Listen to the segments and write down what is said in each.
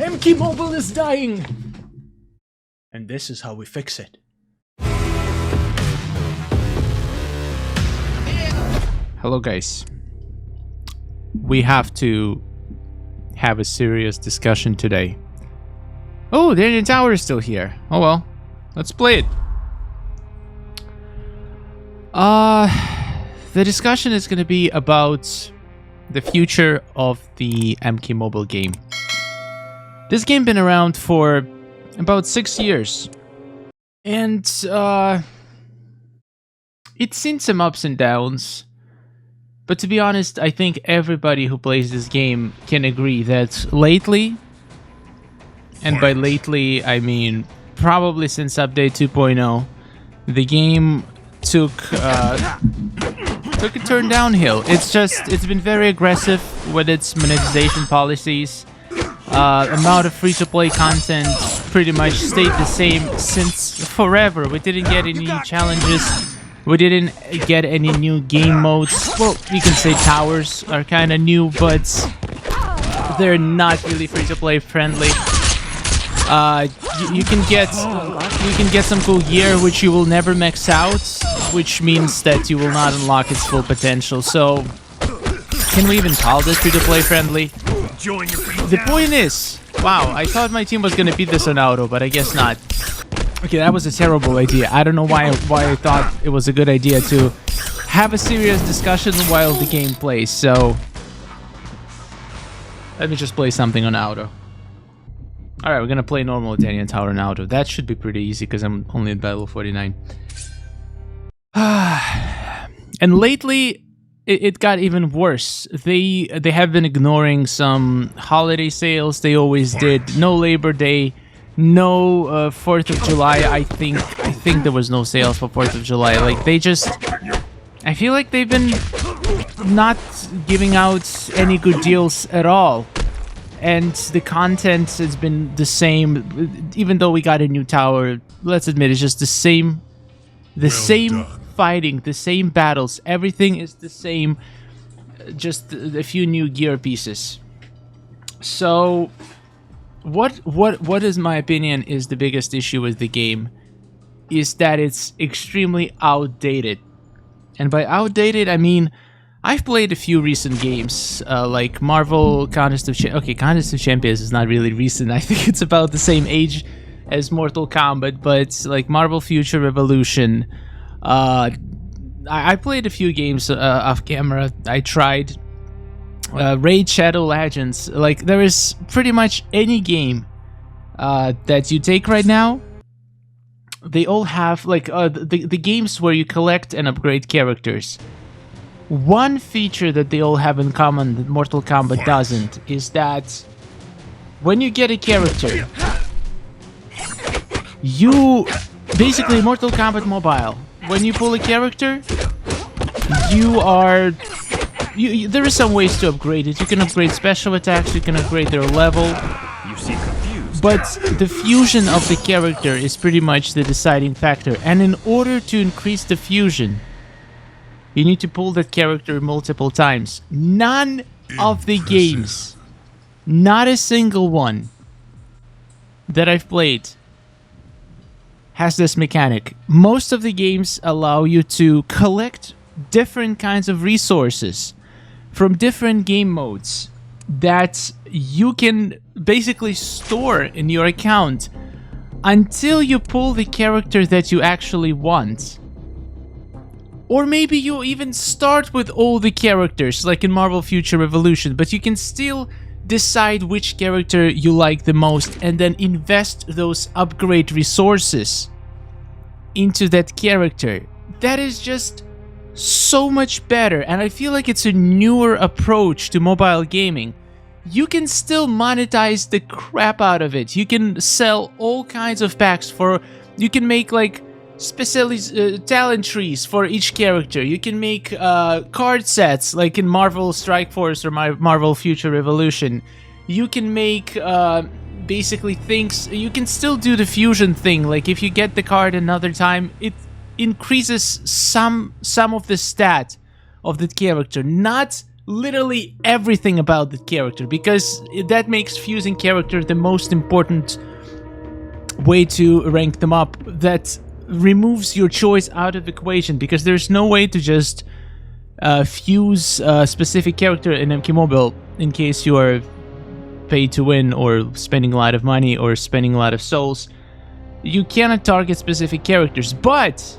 MK Mobile is dying! And this is how we fix it. Hello guys. We have to have a serious discussion today. Oh, the Alien Tower is still here. Oh well, let's play it. The discussion is going to be about the future of the MK Mobile game. This game been around for about 6 years. And, it's seen some ups and downs. But to be honest, I think everybody who plays this game can agree that lately, and by lately I mean probably since update 2.0, the game took a turn downhill. It's been very aggressive with its monetization policies. Amount of free-to-play content pretty much stayed the same since forever. We didn't get any new challenges. We didn't get any new game modes. Well, you can say towers are kind of new, but they're not really free-to-play friendly. You can get some cool gear which you will never max out, which means that you will not unlock its full potential. So, can we even call this free-to-play friendly? The point is, wow, I thought my team was gonna beat this on auto, but I guess not. Okay, that was a terrible idea. I don't know why I thought it was a good idea to have a serious discussion while the game plays. So, let me just play something on auto. Alright, we're gonna play normal Italian Tower on auto. That should be pretty easy because I'm only at battle 49. And lately, it got even worse. They have been ignoring some holiday sales. They always did. No Labor Day, no 4th of July. I think there was no sales for 4th of July. Like they just, I feel like they've been not giving out any good deals at all. And the content has been the same, even though we got a new tower. Let's admit, it's just the same fighting, the same battles. Everything is the same, just a few new gear pieces. So, what is my opinion is the biggest issue with the game is that it's extremely outdated. And by outdated, I mean I've played a few recent games, like Marvel Contest of Champions. Okay, Contest of Champions is not really recent. I think it's about the same age as Mortal Kombat, but like Marvel Future Revolution. I played a few games off camera. I tried Raid Shadow Legends. Like there is pretty much any game that you take right now. They all have like the games where you collect and upgrade characters. One feature that they all have in common that Mortal Kombat doesn't is that when you get a character, you basically Mortal Kombat Mobile. When you pull a character, there is some ways to upgrade it. You can upgrade special attacks, you can upgrade their level. You seem confused. But the fusion of the character is pretty much the deciding factor. And in order to increase the fusion, you need to pull that character multiple times. None of the games, not a single one that I've played, has this mechanic. Most of the games allow you to collect different kinds of resources from different game modes that you can basically store in your account until you pull the character that you actually want. Or maybe you even start with all the characters, like in Marvel Future Revolution, but you can still decide which character you like the most and then invest those upgrade resources into that character. That is just so much better, and I feel like it's a newer approach to mobile gaming. You can still monetize the crap out of it. You can sell all kinds of packs for... You can make like talent trees for each character. You can make card sets like in Marvel Strike Force or Marvel Future Revolution. You can make basically things. You can still do the fusion thing. Like if you get the card another time, it increases some of the stat of the character. Not literally everything about the character, because that makes fusing character the most important way to rank them up. That removes your choice out of the equation, because there's no way to just fuse a specific character in MK Mobile in case you are paid to win or spending a lot of money or spending a lot of souls. You cannot target specific characters. But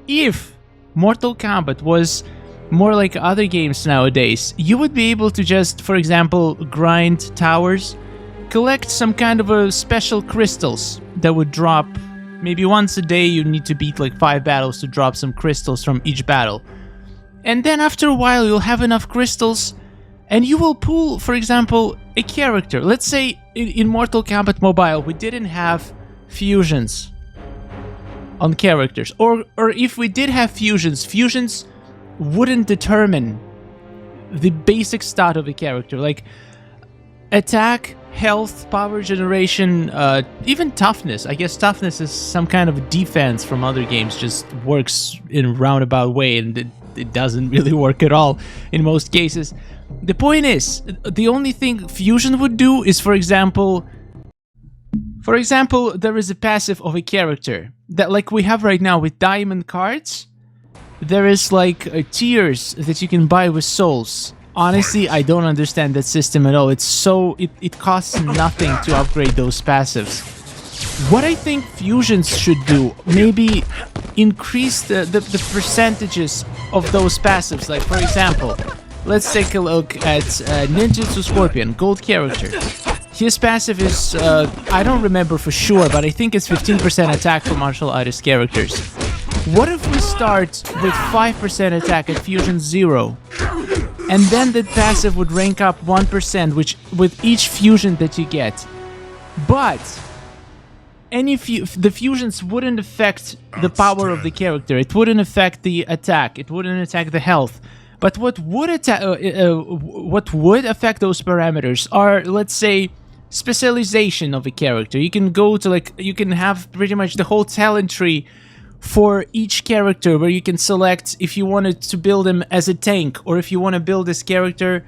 if Mortal Kombat was more like other games nowadays, you would be able to just, for example, grind towers, collect some kind of a special crystals that would drop. Maybe once a day you need to beat like 5 battles to drop some crystals from each battle. And then after a while you'll have enough crystals and you will pull, for example, a character. Let's say in Mortal Kombat Mobile we didn't have fusions on characters. Or if we did have fusions wouldn't determine the basic stat of a character. Like attack, health, power generation, even toughness. I guess toughness is some kind of defense from other games, just works in a roundabout way, and it doesn't really work at all in most cases. The point is, the only thing fusion would do is, for example, there is a passive of a character that, like we have right now with diamond cards, there is like tiers that you can buy with souls. Honestly, I don't understand that system at all. It's so... It costs nothing to upgrade those passives. What I think fusions should do, maybe increase the percentages of those passives. Like, for example, let's take a look at Ninjutsu Scorpion, gold character. His passive is... I don't remember for sure, but I think it's 15% attack for martial artist characters. What if we start with 5% attack at Fusion 0? And then the passive would rank up 1%, which with each fusion that you get. But the fusions wouldn't affect the power of the character. It wouldn't affect the attack. It wouldn't attack the health. But what would affect those parameters are, let's say, specialization of a character. You can go to you can have pretty much the whole talent tree for each character, where you can select if you wanted to build him as a tank or if you want to build this character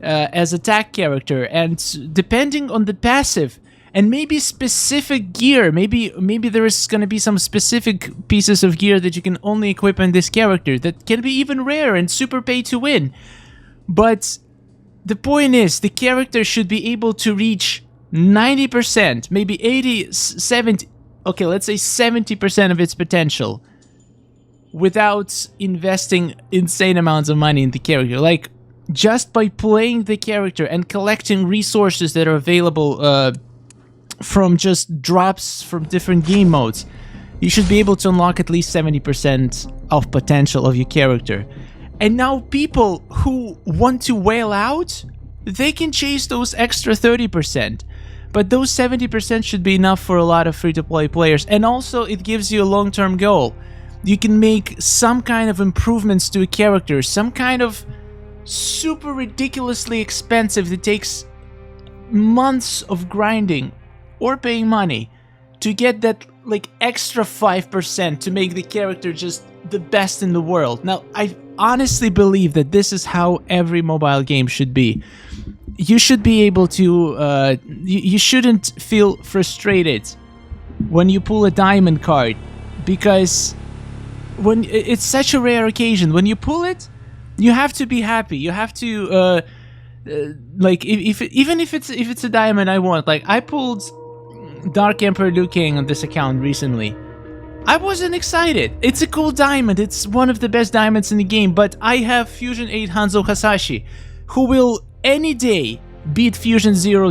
as attack character. And depending on the passive and maybe specific gear, maybe there is going to be some specific pieces of gear that you can only equip in this character that can be even rare and super pay to win. But the point is, the character should be able to reach 90%, maybe 80, 70, okay, let's say 70% of its potential without investing insane amounts of money in the character. Like, just by playing the character and collecting resources that are available from just drops from different game modes, you should be able to unlock at least 70% of potential of your character. And now people who want to whale out, they can chase those extra 30%. But those 70% should be enough for a lot of free-to-play players. And also, it gives you a long-term goal. You can make some kind of improvements to a character, some kind of super ridiculously expensive that takes months of grinding or paying money to get that like extra 5% to make the character just the best in the world. Now, I honestly believe that this is how every mobile game should be. You should be able to, you shouldn't feel frustrated when you pull a diamond card, because when it's such a rare occasion, when you pull it, you have to be happy. You have to, like, even if it's a diamond I want. Like, I pulled Dark Emperor Liu Kang on this account recently. I wasn't excited. It's a cool diamond. It's one of the best diamonds in the game, but I have Fusion 8 Hanzo Hasashi, who will any day beat Fusion 0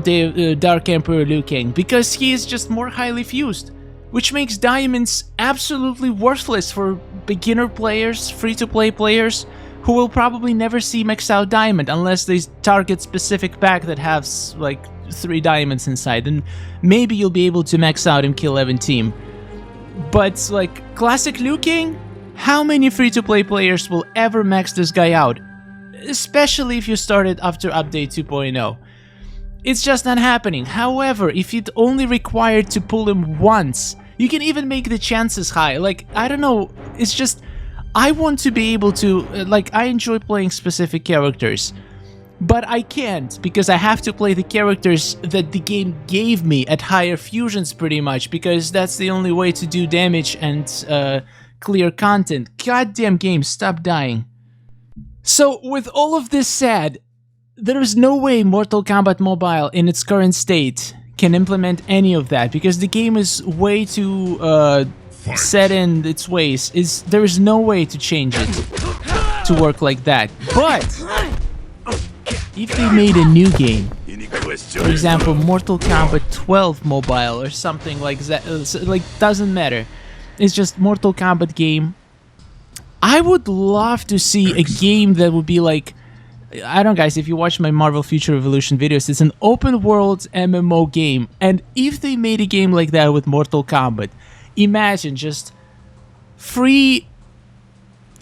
Dark Emperor Liu Kang, because he is just more highly fused, which makes diamonds absolutely worthless for beginner players, free-to-play players, who will probably never see maxed out diamond unless they target specific pack that has like 3 diamonds inside, and maybe you'll be able to max out MK11 team. But like classic Liu Kang, how many free-to-play players will ever max this guy out? Especially if you started after update 2.0. It's just not happening. However, if it only required to pull him once, you can even make the chances high. Like, I don't know, it's just... I want to be able to, like, I enjoy playing specific characters, but I can't because I have to play the characters that the game gave me at higher fusions pretty much, because that's the only way to do damage and clear content. Goddamn game, stop dying. So with all of this said, there is no way Mortal Kombat Mobile in its current state can implement any of that, because the game is way too set in its ways. There is no way to change it to work like that. But if they made a new game, for example, Mortal Kombat 12 Mobile or something like that, like, doesn't matter, it's just Mortal Kombat game, I would love to see a game that would be like, I don't know, guys, if you watch my Marvel Future Revolution videos, it's an open world MMO game, and if they made a game like that with Mortal Kombat, imagine just free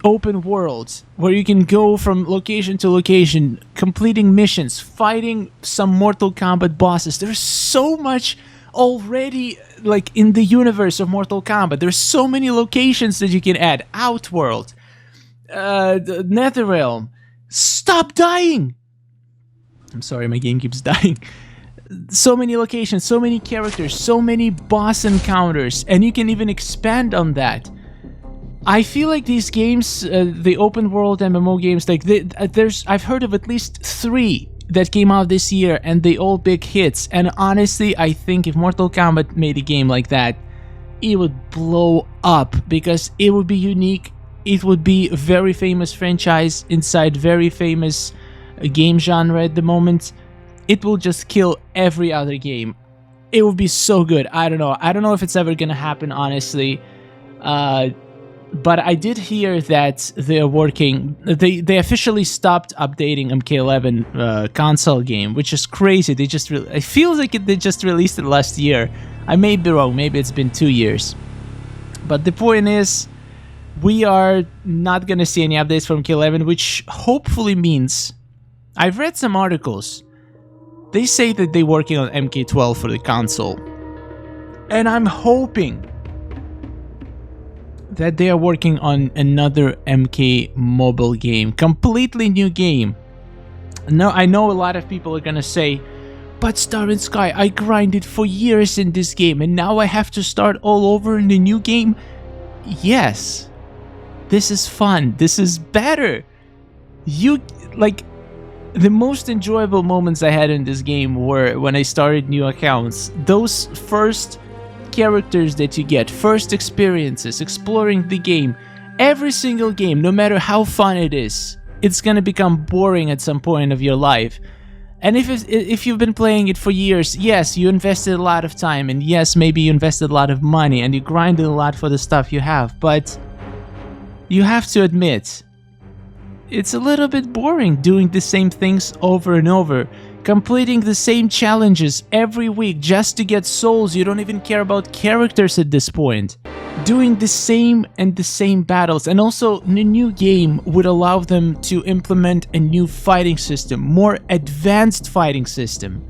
open worlds where you can go from location to location, completing missions, fighting some Mortal Kombat bosses. There's so much already, like, in the universe of Mortal Kombat. There's so many locations that you can add. Outworld, the Netherrealm. Stop dying! I'm sorry, my game keeps dying. So many locations, so many characters, so many boss encounters, and you can even expand on that. I feel like these games, the open world MMO games, like I've heard of at least 3 that came out this year, and they all big hits. And honestly, I think if Mortal Kombat made a game like that, it would blow up because it would be unique. It would be a very famous franchise inside very famous game genre at the moment. It will just kill every other game. It would be so good. I don't know. I don't know if it's ever gonna happen, honestly. But I did hear that they're working. They officially stopped updating MK11 console game, which is crazy. They just it feels like they just released it last year. I may be wrong. Maybe it's been 2 years. But the point is, we are not gonna see any updates from MK11, which hopefully means, I've read some articles. They say that they're working on MK12 for the console, and I'm hoping that they are working on another MK mobile game, completely new game. Now, I know a lot of people are gonna say, but Star and Sky, I grinded for years in this game, and now I have to start all over in the new game. Yes, this is fun. This is better. The most enjoyable moments I had in this game were when I started new accounts. Those first characters that you get, first experiences, exploring the game. Every single game, no matter how fun it is, it's gonna become boring at some point of your life. And if you've been playing it for years, yes, you invested a lot of time, and yes, maybe you invested a lot of money, and you grinded a lot for the stuff you have, but you have to admit, it's a little bit boring doing the same things over and over, completing the same challenges every week just to get souls. You don't even care about characters at this point. Doing the same and the same battles. And also, the new game would allow them to implement a new fighting system, more advanced fighting system.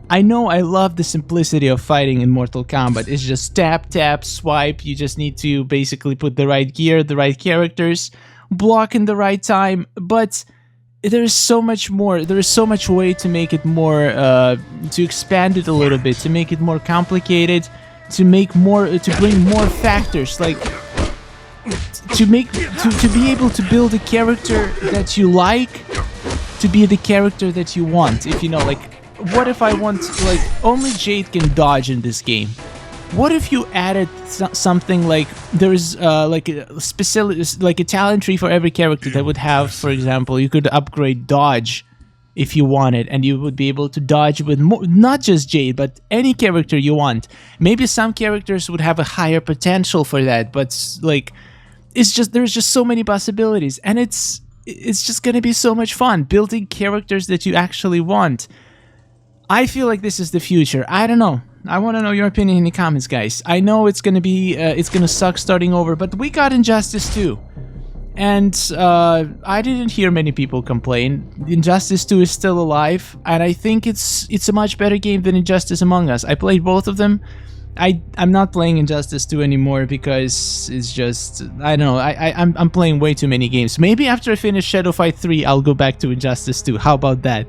I know I love the simplicity of fighting in Mortal Kombat. It's just tap, tap, swipe. You just need to basically put the right gear, the right characters, block in the right time, but there is so much more. There is so much way to make it more, to expand it a little bit, to make it more complicated, to make more, to bring more factors, like to be able to build a character that you like, to be the character that you want. If you know, like, what if I want, like, only Jade can dodge in this game? What if you added something like there's like a specific, like a talent tree for every character that would have, for example, you could upgrade dodge if you wanted, and you would be able to dodge with not just Jade, but any character you want. Maybe some characters would have a higher potential for that, but like, it's just, there's just so many possibilities, and it's just gonna be so much fun building characters that you actually want. I feel like this is the future. I don't know. I want to know your opinion in the comments, guys. I know it's gonna be, it's gonna suck starting over, but we got Injustice 2. And I didn't hear many people complain. Injustice 2 is still alive, and I think it's a much better game than Injustice Among Us. I played both of them, I'm not playing Injustice 2 anymore because it's just, I don't know, I'm playing way too many games. Maybe after I finish Shadow Fight 3, I'll go back to Injustice 2. How about that?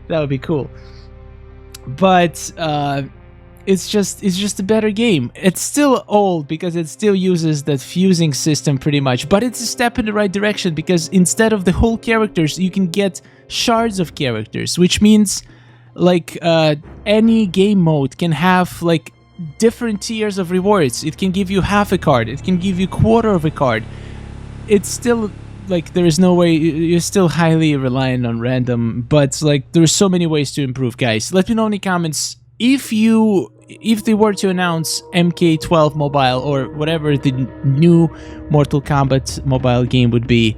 That would be cool. But it's just a better game. It's still old because it still uses that fusing system pretty much, but it's a step in the right direction because instead of the whole characters, you can get shards of characters, which means like any game mode can have like different tiers of rewards. It can give you half a card, it can give you quarter of a card. It's still like there is no way, you're still highly reliant on random, but like there's so many ways to improve, guys. Let me know in the comments if they were to announce MK12 Mobile or whatever the new Mortal Kombat Mobile game would be,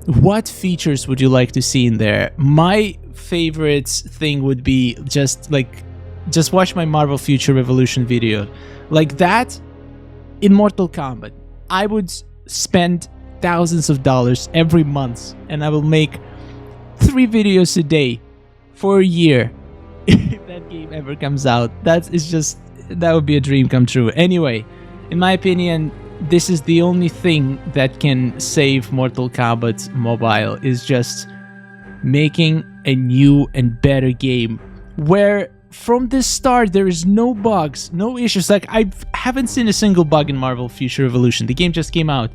what features would you like to see in there? My favorite thing would be just watch my Marvel Future Revolution video. Like that, in Mortal Kombat, I would spend thousands of dollars every month, and I will make 3 videos a day for a year if that game ever comes out. That would be a dream come true. Anyway, in my opinion, this is the only thing that can save Mortal Kombat Mobile, is just making a new and better game where from the start there is no bugs, no issues. Like I haven't seen a single bug in Marvel Future Revolution. The game just came out.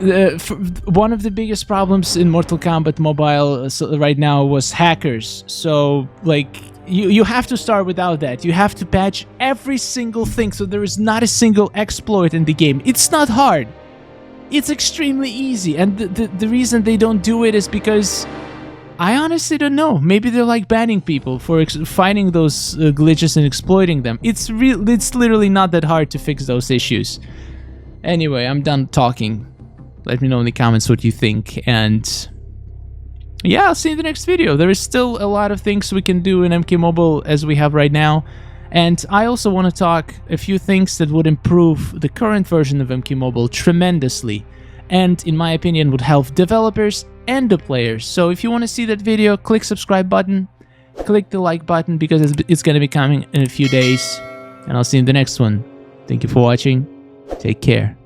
One of the biggest problems in Mortal Kombat Mobile right now was hackers. So like you have to start without that. You have to patch every single thing so there is not a single exploit in the game. It's not hard. It's extremely easy, and the reason they don't do it is because I honestly don't know. Maybe they're like banning people for finding those glitches and exploiting them. It's literally not that hard to fix those issues. Anyway, I'm done talking. Let me know in the comments what you think, and yeah, I'll see you in the next video. There is still a lot of things we can do in MK Mobile as we have right now, and I also want to talk a few things that would improve the current version of MK Mobile tremendously, and in my opinion would help developers and the players. So if you want to see that video, click subscribe button, click the like button because it's going to be coming in a few days, and I'll see you in the next one. Thank you for watching. Take care.